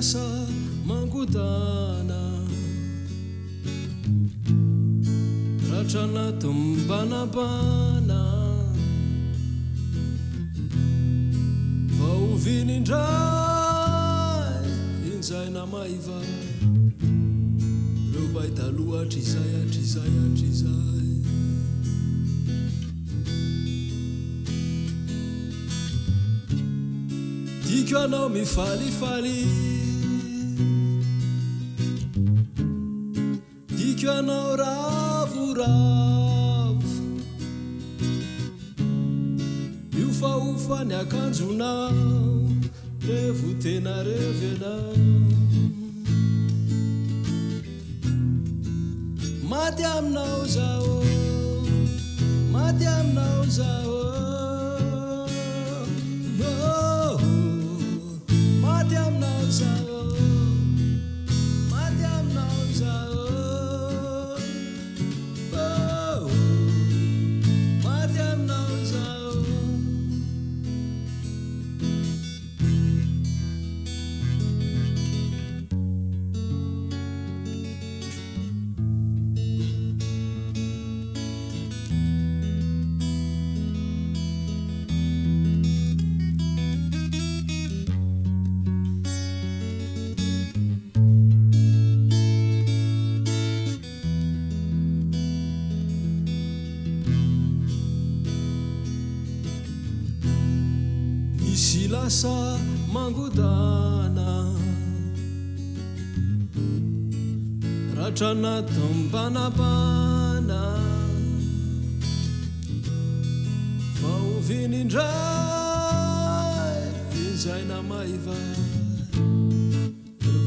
lasa mangodana ratranato mibanabana vaovinindray inzay namaiva reo vaitaloha atrizay atrizay atrizay diko anao mifalifaly diko anao ravoravo miofaofa ny akanjonao revo tena revenao maty aminao zao maty aminao zao misy lasa mangodana ratranato mibanabana vaovinindray inzay namaiva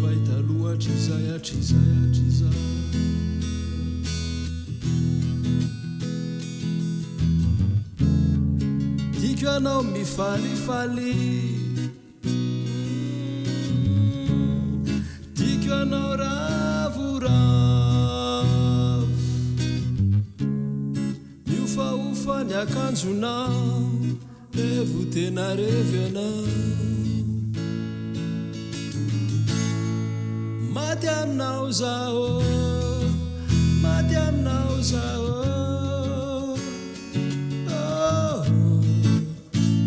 vaitaloha atrizay atrizay atrizay diko anao mifalifaly diko anao ravoravo miofaofa ny akanjonao revo tena revenao maty aminao zao maty aminao zao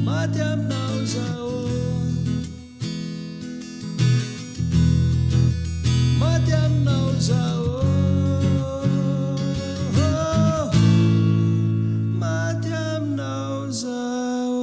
maty aminao zao maty aminao zao maty aminao zao